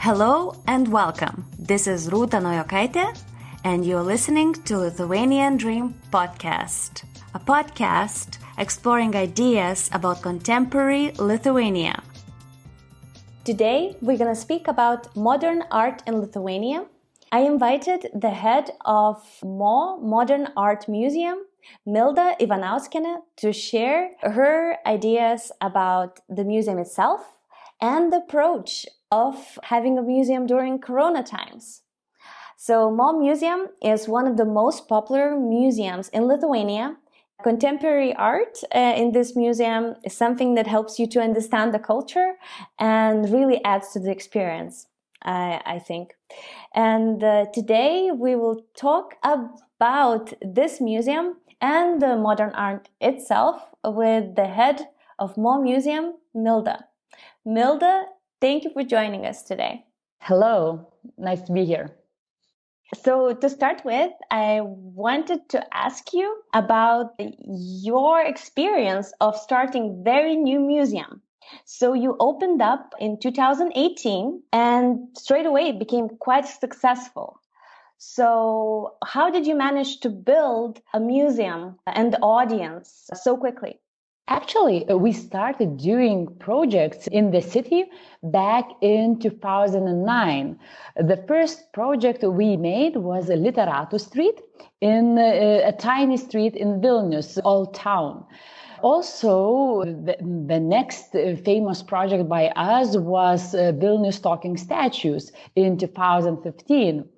Hello and welcome. This is Ruta Naujokaite, and you're listening to Lithuanian Dream Podcast, a podcast exploring ideas about contemporary Lithuania. Today, we're going to speak about modern art in Lithuania. I invited the head of Mo Modern Art Museum, Milda Ivanauskienė, to share her ideas about the museum itself and the approach of having a museum during Corona times. So Mo Museum is one of the most popular museums in Lithuania. Contemporary art in this museum is something that helps you to understand the culture and really adds to the experience, I think. And today we will talk about this museum and the modern art itself with the head of Mo Museum, Milda. Milda, thank you for joining us today. Hello, nice to be here. So to start with, I wanted to ask you about your experience of starting very new museum. So you opened up in 2018 and straight away it became quite successful. So how did you manage to build a museum and the audience so quickly? Actually, we started doing projects in the city back in 2009. The first project we made was Literatų Street in a tiny street in Vilnius, Old Town. Also, the next famous project by us was Vilnius Talking Statues in 2015.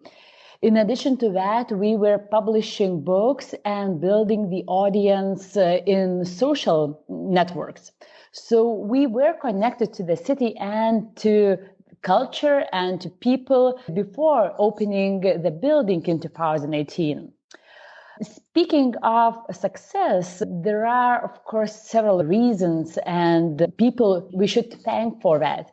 In addition to that, we were publishing books and building the audience in social networks. So we were connected to the city and to culture and to people before opening the building in 2018. Speaking of success, there are, of course, several reasons and people we should thank for that.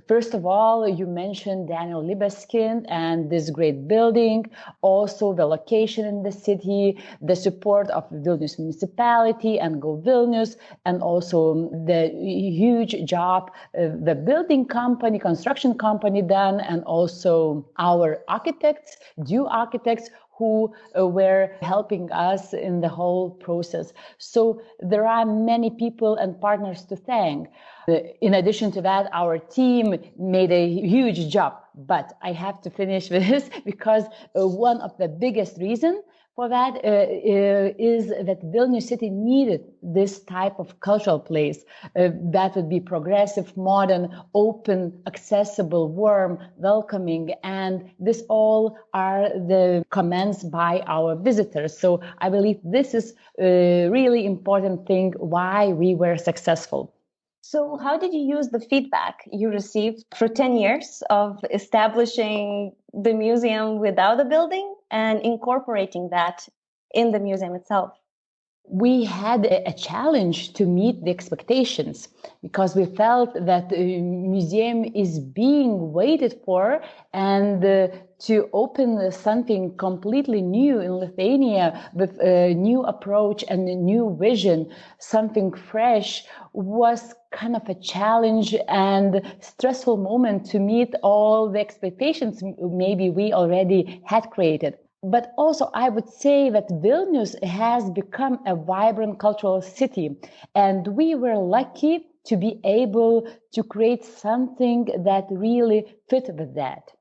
First of all, you mentioned Daniel Libeskind and this great building, also the location in the city, the support of Vilnius municipality and Go Vilnius, and also the huge job the building company, construction company done, and also our architects, due architects, who were helping us in the whole process. So there are many people and partners to thank. In addition to that, our team made a huge job. But I have to finish with this because one of the biggest reasons for that is that Vilnius city needed this type of cultural place that would be progressive, modern, open, accessible, warm, welcoming, and this all are the comments by our visitors. So I believe this is a really important thing why we were successful. So how did you use the feedback you received for 10 years of establishing the museum without a building and incorporating that in the museum itself? We had a challenge to meet the expectations because we felt that the museum is being waited for and to open something completely new in Lithuania with a new approach and a new vision, something fresh, was kind of a challenge and stressful moment to meet all the expectations maybe we already had created. But also, I would say that Vilnius has become a vibrant cultural city, and we were lucky to be able to create something that really fit with that.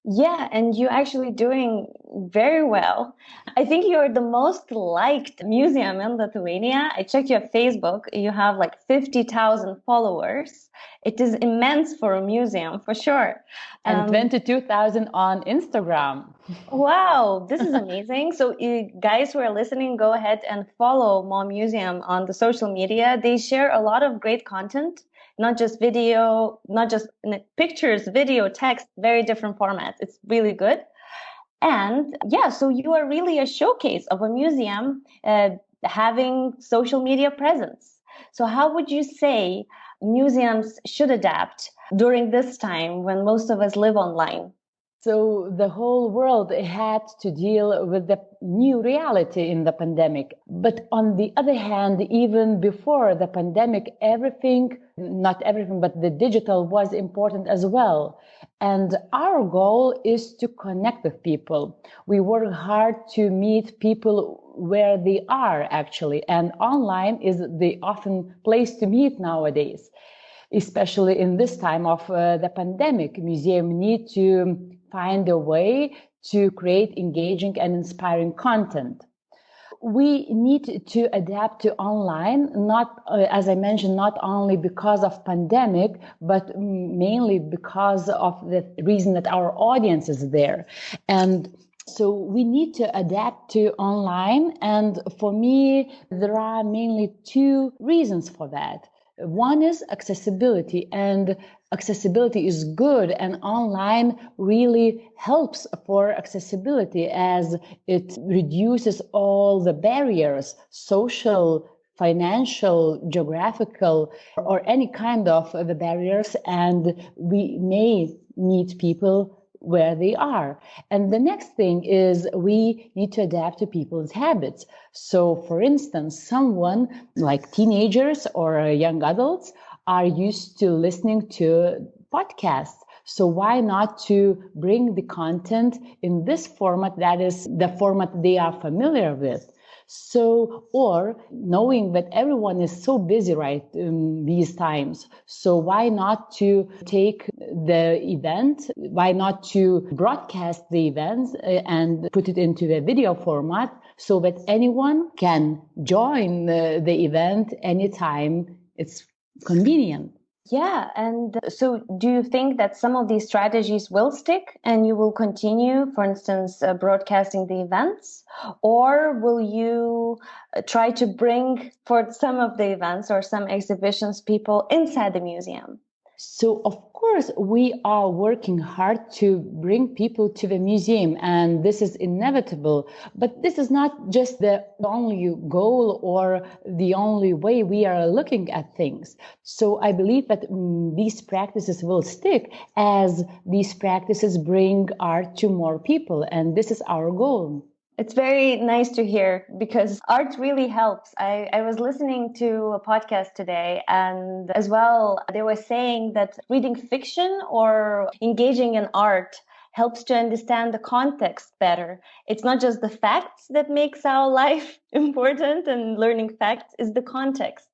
Yeah, and you're actually doing very well. I think you're the most liked museum in Lithuania. I checked your Facebook. You have like 50,000 followers. It is immense for a museum, for sure. And 22,000 on Instagram. Wow, this is amazing. So you guys who are listening, go ahead and follow Mo Museum on the social media. They share a lot of great content. Not just video, not just pictures, video, text, very different formats. It's really good. And yeah, so you are really a showcase of a museum having social media presence. So how would you say museums should adapt during this time when most of us live online? So the whole world had to deal with the new reality in the pandemic. But on the other hand, even before the pandemic, not everything, but the digital was important as well. And our goal is to connect with people. We work hard to meet people where they are actually. And online is the often place to meet nowadays. Especially in this time of the pandemic, museums need to find a way to create engaging and inspiring content. We need to adapt to online, not, as I mentioned, not only because of pandemic, but mainly because of the reason that our audience is there. And so we need to adapt to online. And for me, there are mainly two reasons for that. One is accessibility, and accessibility is good, and online really helps for accessibility as it reduces all the barriers, social, financial, geographical, or any kind of the barriers, and we may meet people where they are. And the next thing is we need to adapt to people's habits. So, for instance, someone like teenagers or young adults are used to listening to podcasts. So why not to bring the content in this format that is the format they are familiar with? So, or knowing that everyone is so busy these times. So why not to take the event? Why not to broadcast the events and put it into the video format so that anyone can join the event anytime it's convenient? Yeah. And so do you think that some of these strategies will stick and you will continue, for instance, broadcasting the events? Or will you try to bring for some of the events or some exhibitions people inside the museum? So, of course, we are working hard to bring people to the museum, and this is inevitable. But this is not just the only goal or the only way we are looking at things. So I believe that these practices will stick as these practices bring art to more people, and this is our goal. It's very nice to hear because art really helps. I was listening to a podcast today, and as well, they were saying that reading fiction or engaging in art helps to understand the context better. It's not just the facts that makes our life important, and learning facts is the context.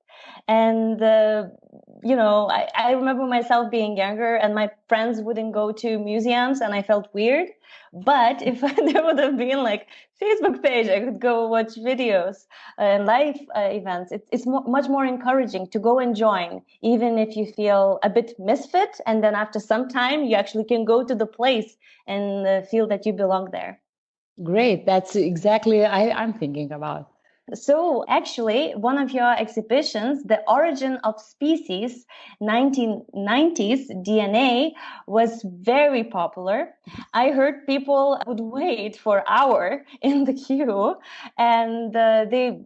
And, I remember myself being younger and my friends wouldn't go to museums and I felt weird. But if there would have been like Facebook page, I could go watch videos and live events. It's much more encouraging to go and join, even if you feel a bit misfit. And then after some time, you actually can go to the place and feel that you belong there. Great. That's exactly I'm thinking about. So actually, one of your exhibitions, The Origin of Species, 1990s DNA, was very popular. I heard people would wait for an hour in the queue, and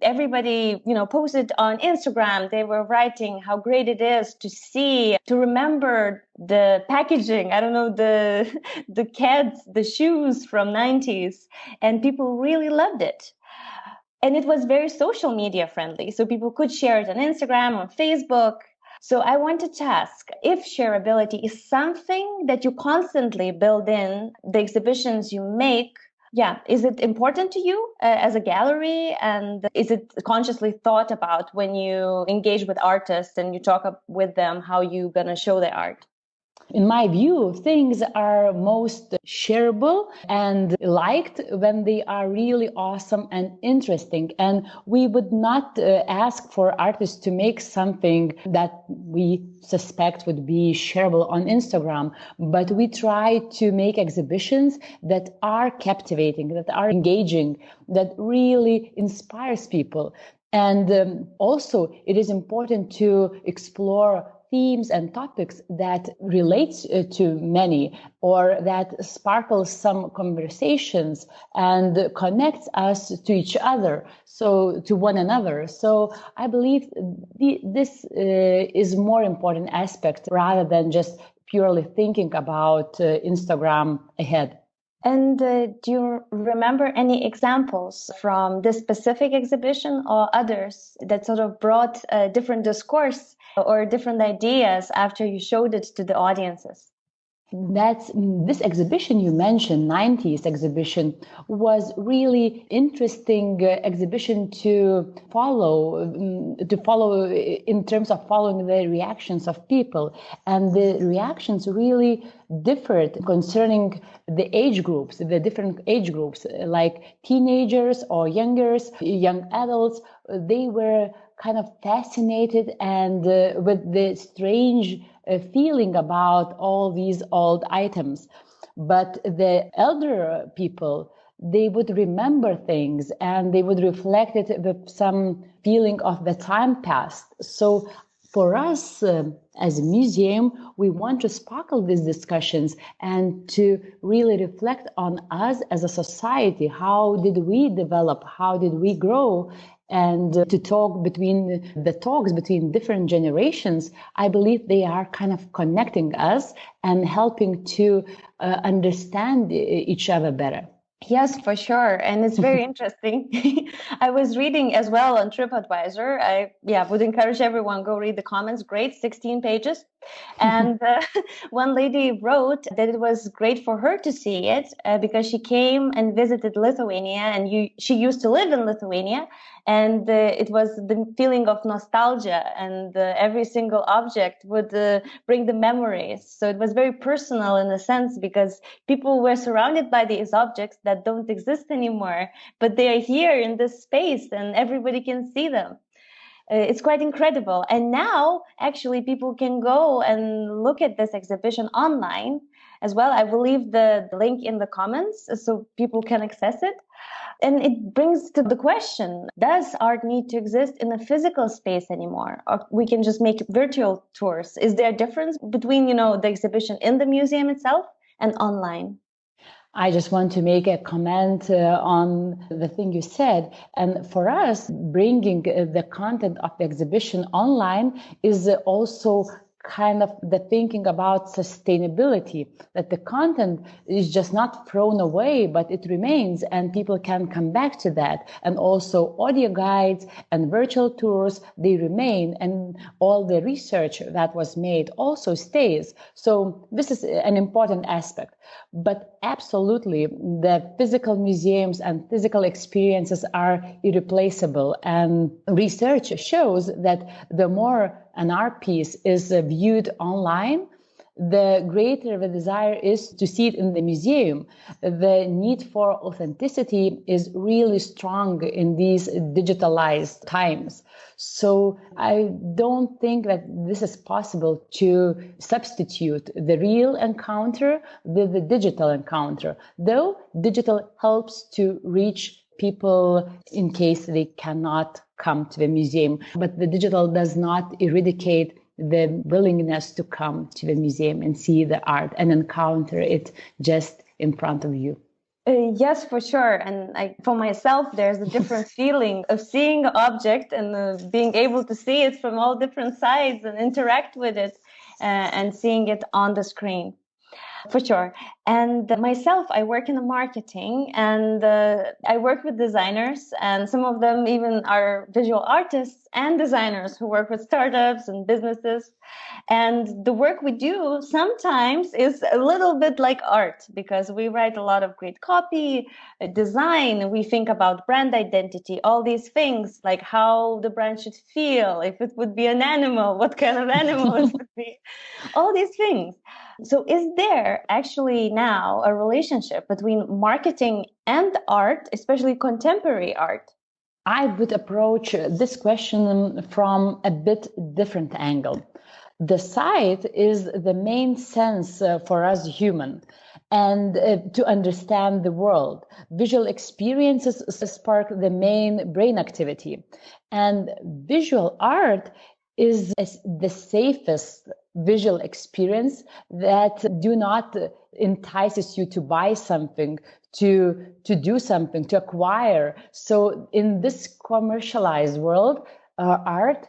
everybody, posted on Instagram. They were writing how great it is to see, to remember the packaging. I don't know, the kids, the shoes from 90s, and people really loved it. And it was very social media friendly. So people could share it on Instagram, on Facebook. So I wanted to ask if shareability is something that you constantly build in the exhibitions you make. Yeah. Is it important to you as a gallery? And is it consciously thought about when you engage with artists and you talk with them how you're going to show their art? In my view, things are most shareable and liked when they are really awesome and interesting. And we would not ask for artists to make something that we suspect would be shareable on Instagram, but we try to make exhibitions that are captivating, that are engaging, that really inspires people. And also, it is important to explore themes and topics that relates to many or that sparkles some conversations and connects us to each other, so to one another. So I believe this is more important aspect rather than just purely thinking about Instagram ahead. And do you remember any examples from this specific exhibition or others that sort of brought a different discourse or different ideas after you showed it to the audiences? This exhibition you mentioned, 90s exhibition, was really interesting exhibition to follow in terms of following the reactions of people. And the reactions really differed concerning the age groups, the different age groups, like teenagers or young adults. They were kind of fascinated and with the strange feeling about all these old items. But the elder people, they would remember things and they would reflect it with some feeling of the time past. So for us as a museum, we want to sparkle these discussions and to really reflect on us as a society. How did we develop? How did we grow? And to talk between different generations, I believe they are kind of connecting us and helping to understand each other better. Yes, for sure. And it's very interesting. I was reading as well on TripAdvisor. I would encourage everyone, go read the comments. Great, 16 pages. And one lady wrote that it was great for her to see it because she came and visited Lithuania and she used to live in Lithuania. And it was the feeling of nostalgia, and every single object would bring the memories. So it was very personal in a sense because people were surrounded by these objects that don't exist anymore, but they are here in this space and everybody can see them. It's quite incredible. And now actually people can go and look at this exhibition online as well. I will leave the link in the comments so people can access it. And it brings to the question, does art need to exist in a physical space anymore? Or we can just make virtual tours? Is there a difference between, the exhibition in the museum itself and online? I just want to make a comment on the thing you said. And for us, bringing the content of the exhibition online is also kind of the thinking about sustainability, that the content is just not thrown away, but it remains and people can come back to that. And also audio guides and virtual tours, they remain, and all the research that was made also stays. So this is an important aspect. But absolutely, the physical museums and physical experiences are irreplaceable. And research shows that the more an art piece is viewed online, the greater the desire is to see it in the museum. The need for authenticity is really strong in these digitalized times. So I don't think that this is possible to substitute the real encounter with the digital encounter, though digital helps to reach people in case they cannot come to the museum. But the digital does not eradicate the willingness to come to the museum and see the art and encounter it just in front of you. Yes, for sure. And for myself, there's a different feeling of seeing an object and being able to see it from all different sides and interact with it and seeing it on the screen. For sure. And myself, I work in the marketing and I work with designers, and some of them even are visual artists and designers who work with startups and businesses. And the work we do sometimes is a little bit like art because we write a lot of great copy, design. We think about brand identity, all these things like how the brand should feel, if it would be an animal, what kind of animal it would be, all these things. So is there actually now a relationship between marketing and art, especially contemporary art? I would approach this question from a bit different angle. The sight is the main sense for us human, and to understand the world. Visual experiences spark the main brain activity, and visual art is the safest visual experience that do not entices you to buy something, to do something, to acquire. So in this commercialized world, art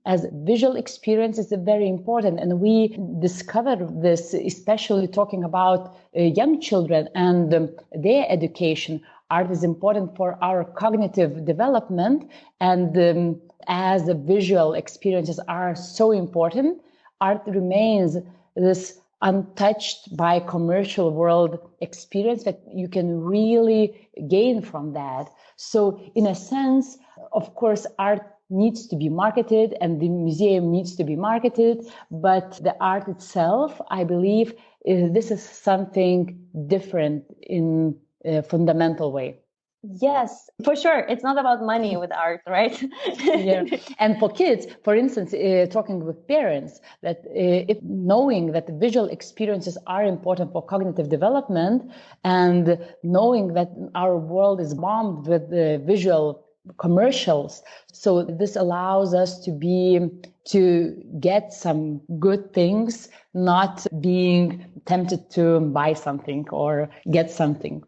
as visual experience is very important. And we discovered this, especially talking about young children and their education. Art is important for our cognitive development. And as the visual experiences are so important, art remains this untouched by commercial world experience that you can really gain from that. So in a sense, of course, art needs to be marketed and the museum needs to be marketed, but the art itself, I believe, this is something different in a fundamental way. Yes, for sure. It's not about money with art, right? Yeah. And for kids, for instance, talking with parents, that if knowing that the visual experiences are important for cognitive development, and knowing that our world is bombed with visual commercials, so this allows us to get some good things, not being tempted to buy something or get something.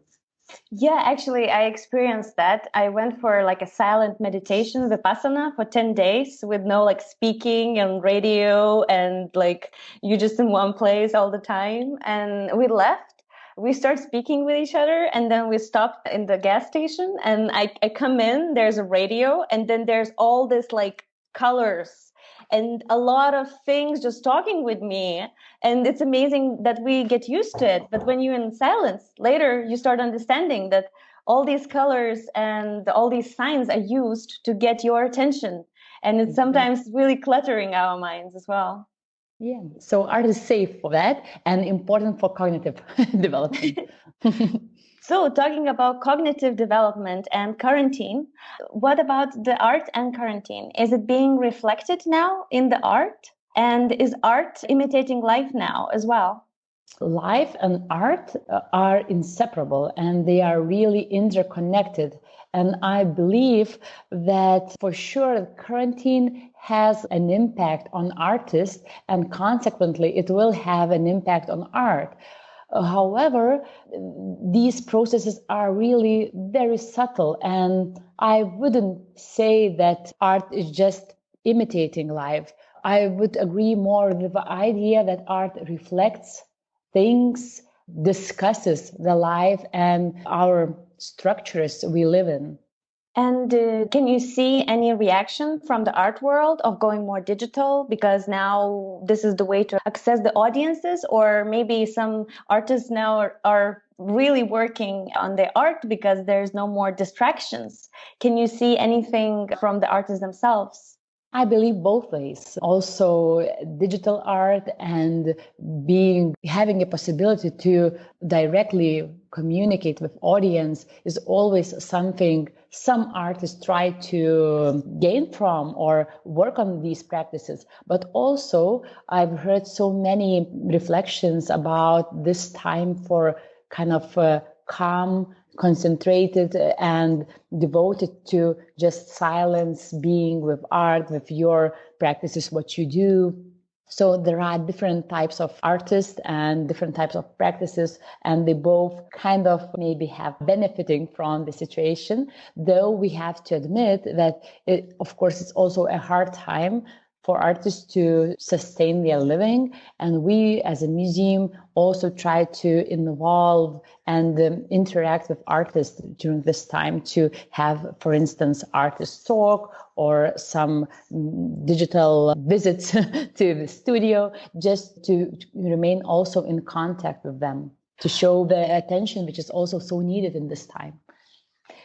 Yeah, actually, I experienced that. I went for like a silent meditation, Vipassana, for 10 days with no like speaking and radio and like you just in one place all the time. And we left. We started speaking with each other and then we stopped in the gas station and I come in, there's a radio and then there's all this like colors and a lot of things just talking with me. And it's amazing that we get used to it. But when you're in silence, later you start understanding that all these colors and all these signs are used to get your attention. And it's sometimes really cluttering our minds as well. Yeah. So art is safe for that and important for cognitive development. So talking about cognitive development and quarantine, what about the art and quarantine? Is it being reflected now in the art? And is art imitating life now as well? Life and art are inseparable and they are really interconnected. And I believe that for sure quarantine has an impact on artists and consequently it will have an impact on art. However, these processes are really very subtle, and I wouldn't say that art is just imitating life. I would agree more with the idea that art reflects things, discusses the life and our structures we live in. And can you see any reaction from the art world of going more digital because now this is the way to access the audiences, or maybe some artists now are really working on their art because there's no more distractions? Can you see anything from the artists themselves? I believe both ways. Also, digital art and having a possibility to directly communicate with audience is always something some artists try to gain from or work on these practices. But also, I've heard so many reflections about this time for kind of calm, concentrated and devoted to just silence, being with art, with your practices, what you do. So there are different types of artists and different types of practices, and they both kind of maybe have benefiting from the situation, though we have to admit that of course, it's also a hard time for artists to sustain their living. And we as a museum also try to involve and interact with artists during this time to have, for instance, artist talk or some digital visits to the studio, just to remain also in contact with them, to show the attention which is also so needed in this time.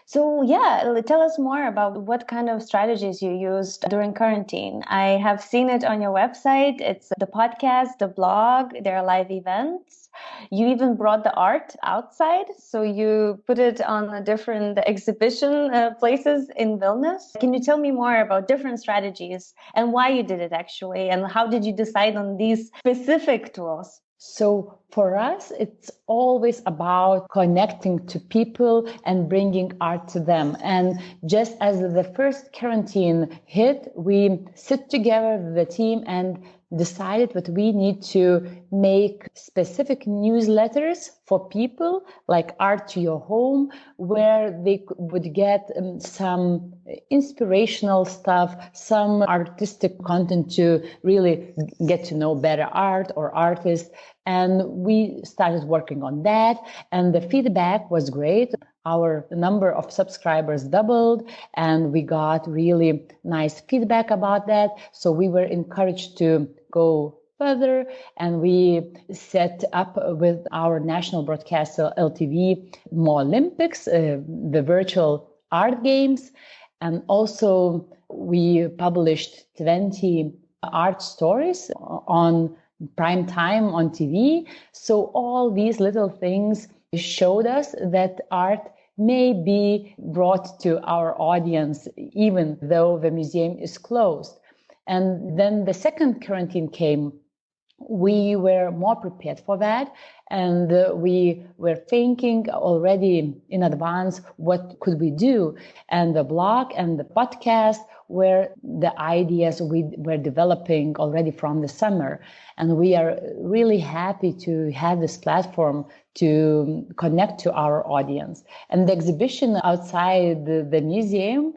So yeah, tell us more about what kind of strategies you used during quarantine. I have seen it on your website. It's the podcast, the blog, there are live events. You even brought the art outside. So you put it on a different exhibition places in Vilnius. Can you tell me more about different strategies and why you did it actually? And how did you decide on these specific tools? So For us, it's always about connecting to people and bringing art to them. And just as the first quarantine hit, we sit together with the team and decided that we need to make specific newsletters for people, like Art to Your Home, where they would get some inspirational stuff, some artistic content to really get to know better art or artists. And we started working on that, and the feedback was great. Our number of subscribers doubled, and we got really nice feedback about that. So we were encouraged to go further, and we set up with our national broadcaster LTV Mo Olympics, the virtual art games. And also we published 20 art stories on prime time on TV. So all these little things showed us that art may be brought to our audience, even though the museum is closed. And then the second quarantine came. We were more prepared for that, and we were thinking already in advance, what could we do? And the blog and the podcast were the ideas we were developing already from the summer. And we are really happy to have this platform to connect to our audience. And the exhibition outside the museum,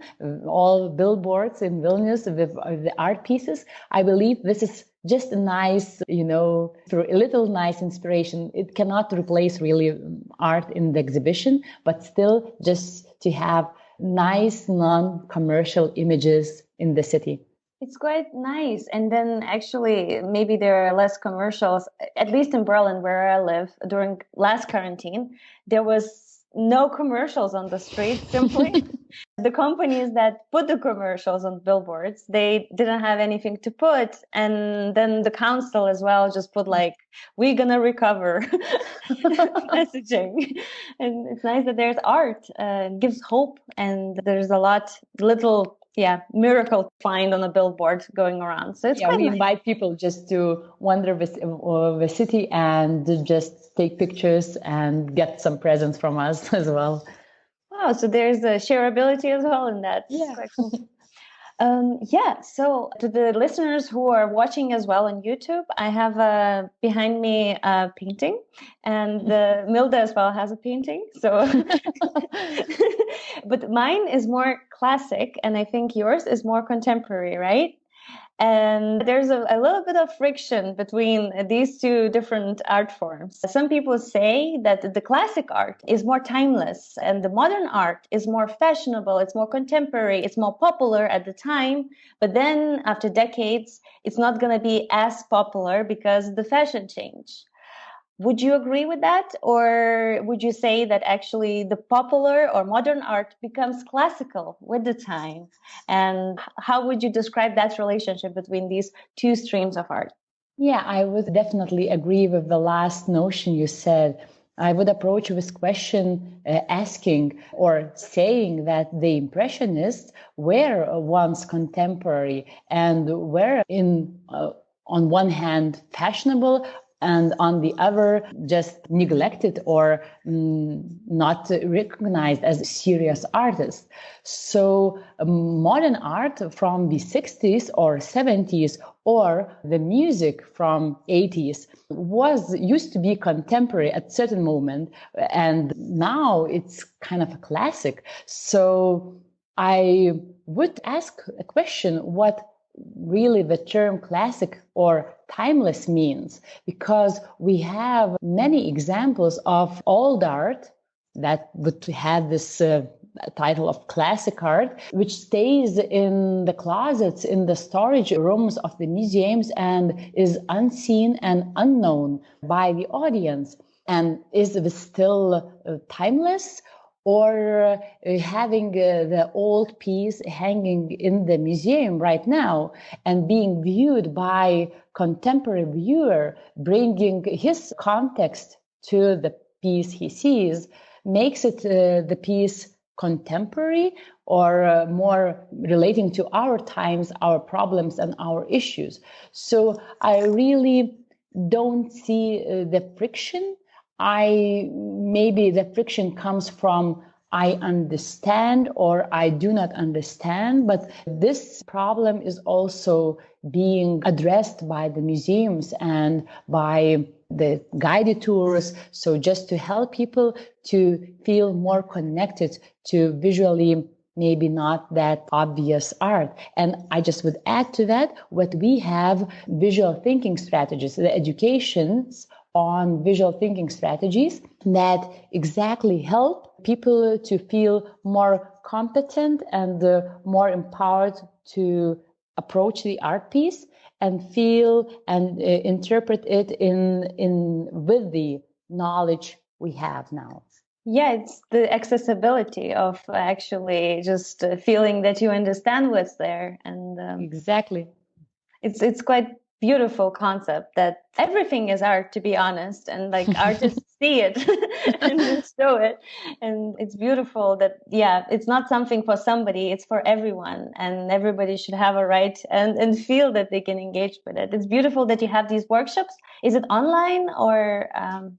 all billboards in Vilnius with the art pieces, I believe this is just a nice, through a little nice inspiration. It cannot replace really art in the exhibition, but still just to have nice, non-commercial images in the city. It's quite nice. And then actually, maybe there are less commercials, at least in Berlin, where I live. During last quarantine, there was no commercials on the street, simply. The companies that put the commercials on billboards, they didn't have anything to put. And then the council as well just put like, we're going to recover messaging. And it's nice that there's art. It gives hope. And there's a little miracle find on a billboard going around. So it's we invite people just to wander the city and just take pictures and get some presents from us as well. Wow, so there's a shareability as well in that. Yeah. Quite cool. So to the listeners who are watching as well on YouTube, I have behind me a painting, and Milda as well has a painting. So, but mine is more classic, and I think yours is more contemporary, right? And there's a little bit of friction between these two different art forms. Some people say that the classic art is more timeless and the modern art is more fashionable, it's more contemporary, it's more popular at the time. But then after decades, it's not going to be as popular because the fashion changed. Would you agree with that? Or would you say that actually the popular or modern art becomes classical with the time? And how would you describe that relationship between these two streams of art? Yeah, I would definitely agree with the last notion you said. I would approach this question asking or saying that the Impressionists were once contemporary and were on one hand fashionable, and on the other, just neglected or not recognized as serious artists. So modern art from the 60s or 70s or the music from 80s used to be contemporary at a certain moment, and now it's kind of a classic. So I would ask a question, what really the term classic or timeless means, because we have many examples of old art that would have this title of classic art, which stays in the closets, in the storage rooms of the museums, and is unseen and unknown by the audience. And is it still timeless? Or having the old piece hanging in the museum right now and being viewed by contemporary viewer, bringing his context to the piece he sees, makes it the piece contemporary or more relating to our times, our problems and our issues. So I really don't see the friction. Maybe the friction comes from I understand or I do not understand, but this problem is also being addressed by the museums and by the guided tours. So just to help people to feel more connected to visually maybe not that obvious art. And I just would add to that what we have visual thinking strategies, the educations on visual thinking strategies that exactly help people to feel more competent and more empowered to approach the art piece and feel and interpret it in with the knowledge we have now. Yeah, it's the accessibility of actually just feeling that you understand what's there. And exactly. It's quite beautiful concept that everything is art, to be honest, and like artists see it and just show it. And it's beautiful that, yeah, it's not something for somebody, it's for everyone, and everybody should have a right and feel that they can engage with it. It's beautiful that you have these workshops. Is it online or?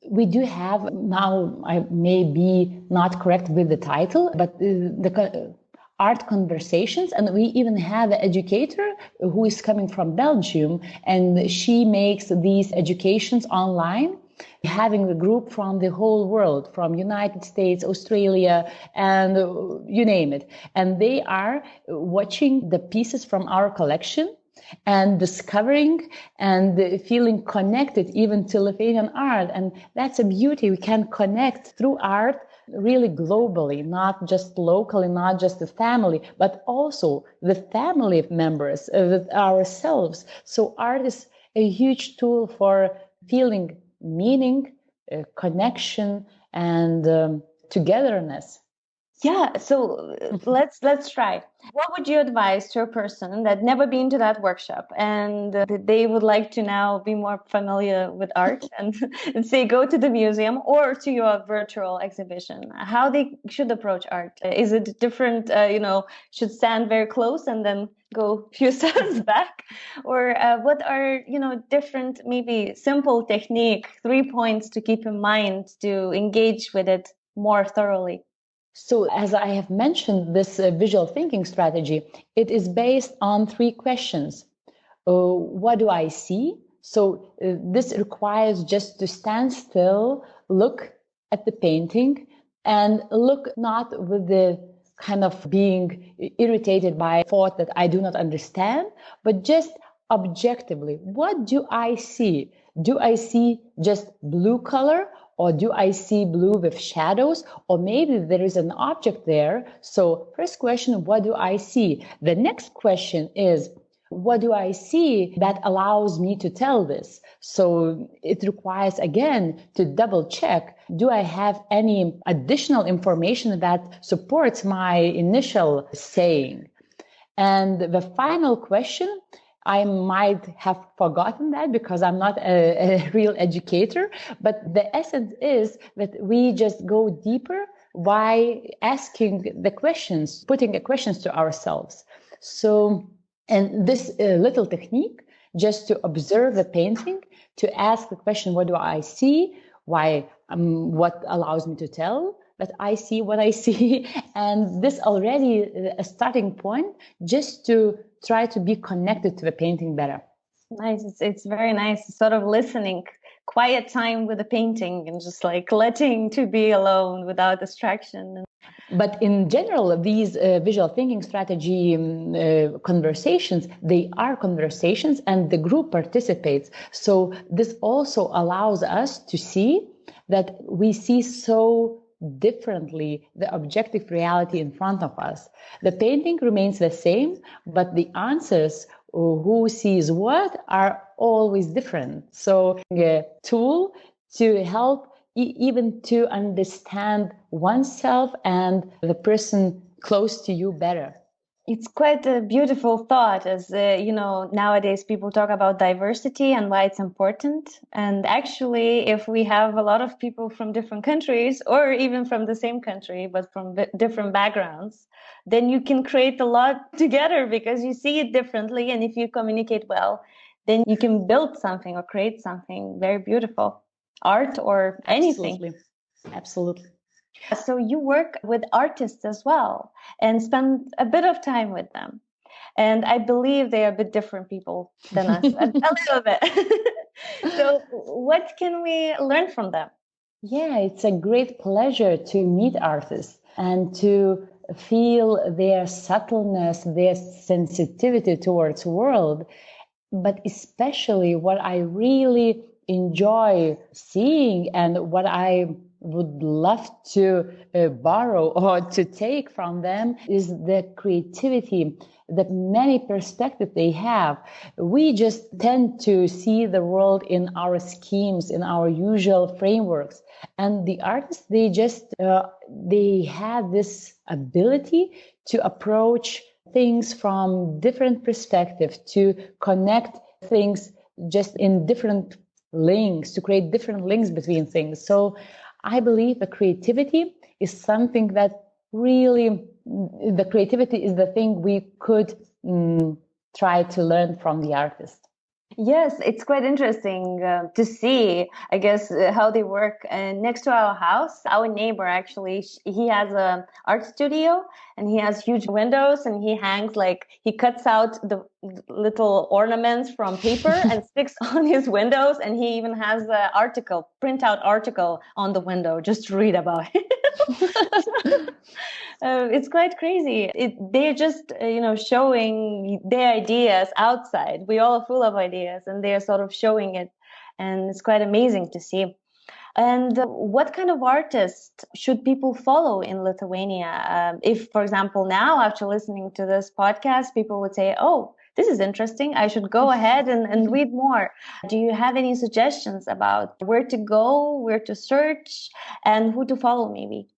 We do have now, I may be not correct with the title, but the art conversations, and we even have an educator who is coming from Belgium, and she makes these educations online, having a group from the whole world, from United States, Australia, and you name it. And they are watching the pieces from our collection and discovering and feeling connected even to Lithuanian art. And that's a beauty. We can connect through art really globally, not just locally, not just the family, but also the family members, with ourselves. So art is a huge tool for feeling meaning, connection, and togetherness. Yeah, so let's try. What would you advise to a person that never been to that workshop and they would like to now be more familiar with art and say go to the museum or to your virtual exhibition? How they should approach art? Is it different? Should stand very close and then go a few steps back, or what are different maybe simple technique, 3 points to keep in mind to engage with it more thoroughly? So as I have mentioned, this visual thinking strategy, it is based on 3 questions. What do I see? So this requires just to stand still, look at the painting, and look not with the kind of being irritated by thought that I do not understand, but just objectively, what do I see? Do I see just blue color? Or do I see blue with shadows? Or maybe there is an object there. So first question, what do I see? The next question is, what do I see that allows me to tell this? So it requires, again, to double check. Do I have any additional information that supports my initial saying? And the final question, I might have forgotten that because I'm not a real educator, but the essence is that we just go deeper by asking the questions, putting the questions to ourselves. So, and this little technique, just to observe the painting, to ask the question, what do I see? Why? What allows me to tell that I see what I see? And this already a starting point just to try to be connected to the painting better. Nice. It's very nice, sort of listening, quiet time with the painting and just like letting to be alone without distraction. But in general, these visual thinking strategy conversations, they are conversations and the group participates. So this also allows us to see that we see so differently the objective reality in front of us. The painting remains the same, but the answers, who sees what, are always different. So a tool to help even to understand oneself and the person close to you better. It's quite a beautiful thought, as nowadays people talk about diversity and why it's important. And actually, if we have a lot of people from different countries, or even from the same country but from different backgrounds, then you can create a lot together because you see it differently. And if you communicate well, then you can build something or create something very beautiful, art or anything. Absolutely. So you work with artists as well and spend a bit of time with them. And I believe they are a bit different people than us, a little bit. So what can we learn from them? Yeah, it's a great pleasure to meet artists and to feel their subtleness, their sensitivity towards the world. But especially what I really enjoy seeing and what I would love to borrow or to take from them is the creativity, the many perspectives they have. We just tend to see the world in our schemes, in our usual frameworks. And the artists, they have this ability to approach things from different perspectives, to connect things just in different links, to create different links between things. So I believe the creativity is something that really, the creativity is the thing we could try to learn from the artist. Yes, it's quite interesting to see, I guess, how they work. And next to our house, our neighbor actually, he has an art studio and he has huge windows and he cuts out the little ornaments from paper and sticks on his windows. And he even has an printout article on the window just to read about it. It's quite crazy. They're just, showing their ideas outside. We all are full of ideas and they're sort of showing it. And it's quite amazing to see. And what kind of artists should people follow in Lithuania? If, for example, now after listening to this podcast, people would say, oh, this is interesting. I should go ahead and read more. Do you have any suggestions about where to go, where to search, and who to follow maybe?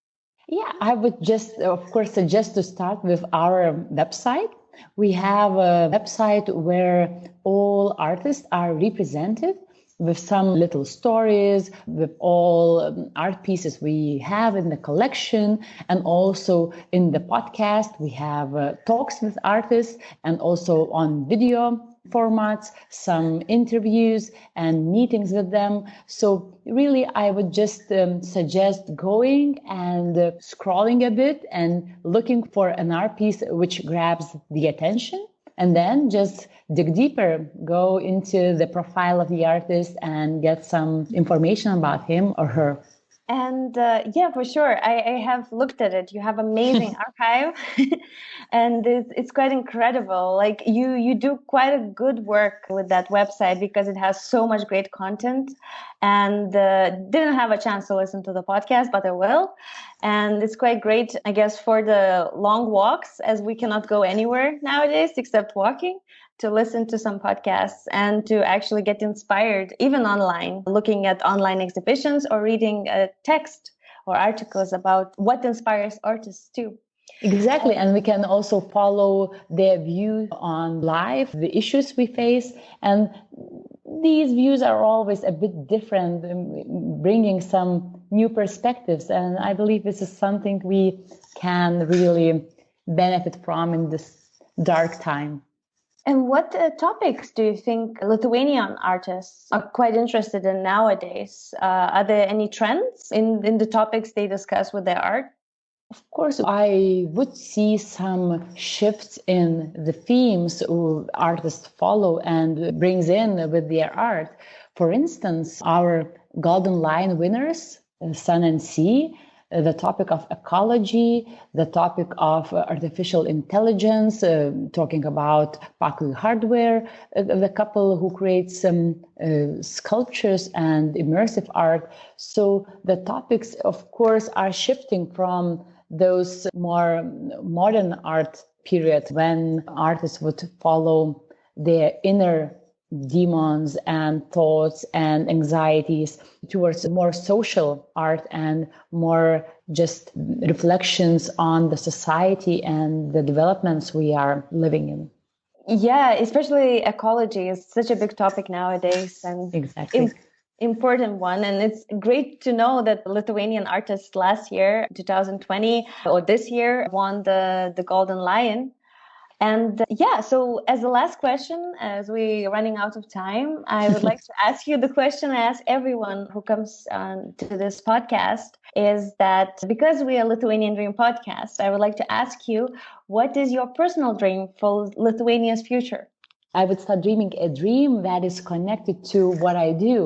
Yeah, I would just, of course, suggest to start with our website. We have a website where all artists are represented with some little stories, with all art pieces we have in the collection. And also in the podcast, we have talks with artists and also on video formats, some interviews and meetings with them. So really, I would just suggest going and scrolling a bit and looking for an art piece which grabs the attention. And then just dig deeper, go into the profile of the artist and get some information about him or her. And for sure, I have looked at it. You have amazing archive, and it's quite incredible. Like you do quite a good work with that website because it has so much great content. And didn't have a chance to listen to the podcast, but I will. And it's quite great, I guess, for the long walks, as we cannot go anywhere nowadays except walking, to listen to some podcasts and to actually get inspired, even online, looking at online exhibitions or reading a text or articles about what inspires artists too. Exactly. And we can also follow their view on life, the issues we face. And these views are always a bit different, bringing some new perspectives. And I believe this is something we can really benefit from in this dark time. And what topics do you think Lithuanian artists are quite interested in nowadays? Are there any trends in the topics they discuss with their art? Of course, I would see some shifts in the themes artists follow and brings in with their art. For instance, our Golden Lion winners, Sun and Sea, the topic of ecology, the topic of artificial intelligence, talking about Pakui hardware, the couple who creates some sculptures and immersive art. So the topics, of course, are shifting from those more modern art period when artists would follow their inner demons and thoughts and anxieties towards more social art and more just reflections on the society and the developments we are living in. Yeah, especially ecology is such a big topic nowadays, and exactly. Important one. And it's great to know that Lithuanian artists last year, 2020, or this year, won the Golden Lion. And so as the last question, as we're running out of time, I would like to ask you the question I ask everyone who comes to this podcast, is that because we are Lithuanian Dream Podcast, I would like to ask you, what is your personal dream for Lithuania's future? I would start dreaming a dream that is connected to what I do.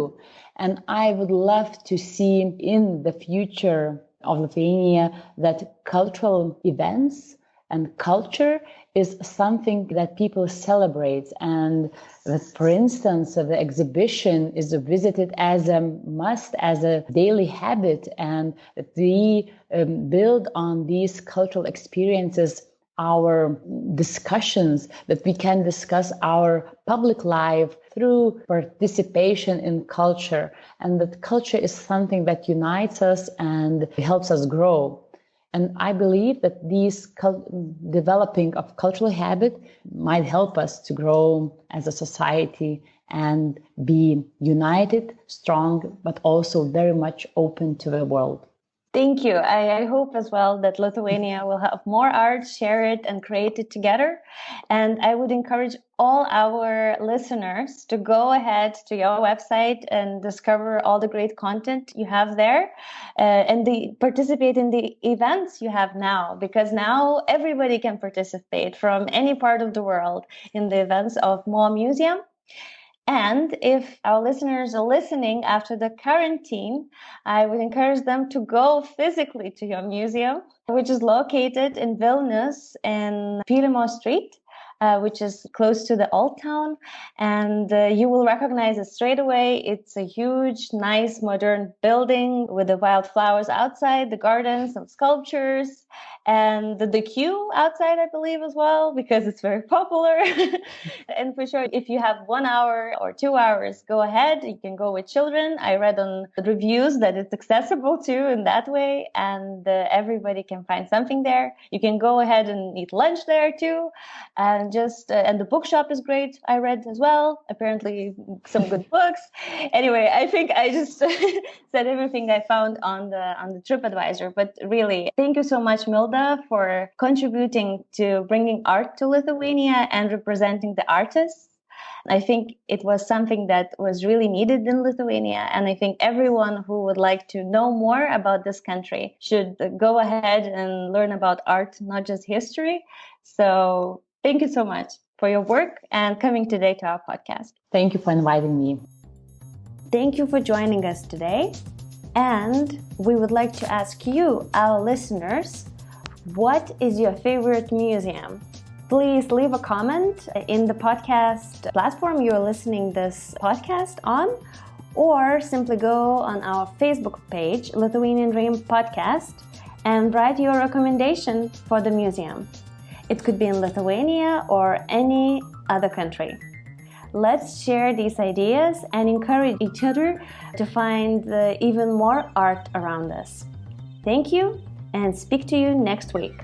And I would love to see in the future of Lithuania that cultural events and culture is something that people celebrate, and that, for instance, the exhibition is visited as a must, as a daily habit, and that we build on these cultural experiences our discussions, that we can discuss our public life through participation in culture, and that culture is something that unites us and helps us grow. And I believe that these developing of cultural habit might help us to grow as a society and be united, strong, but also very much open to the world. Thank you. I hope as well that Lithuania will have more art, share it, and create it together. And I would encourage all our listeners to go ahead to your website and discover all the great content you have there, and participate in the events you have now, because now everybody can participate from any part of the world in the events of Mo Museum. And if our listeners are listening after the quarantine, I would encourage them to go physically to your museum, which is located in Vilnius in Pylimo Street, which is close to the Old Town. And you will recognize it straight away. It's a huge, nice, modern building with the wildflowers outside, the gardens, some sculptures, and the queue outside, I believe, as well, because it's very popular. And for sure, if you have 1 hour or 2 hours, go ahead. You can go with children. I read on the reviews that it's accessible too in that way, and everybody can find something there. You can go ahead and eat lunch there too. And and the bookshop is great. I read as well. Apparently some good books. Anyway, I think I just said everything I found on the TripAdvisor. But really, thank you so much, Milda, for contributing to bringing art to Lithuania and representing the artists. I think it was something that was really needed in Lithuania. And I think everyone who would like to know more about this country should go ahead and learn about art, not just history. So thank you so much for your work and coming today to our podcast. Thank you for inviting me. Thank you for joining us today. And we would like to ask you, our listeners, what is your favorite museum? Please leave a comment in the podcast platform you're listening this podcast on, or simply go on our Facebook page, Lithuanian Dream Podcast, and write your recommendation for the museum. It could be in Lithuania or any other country. Let's share these ideas and encourage each other to find even more art around us. Thank you, and speak to you next week.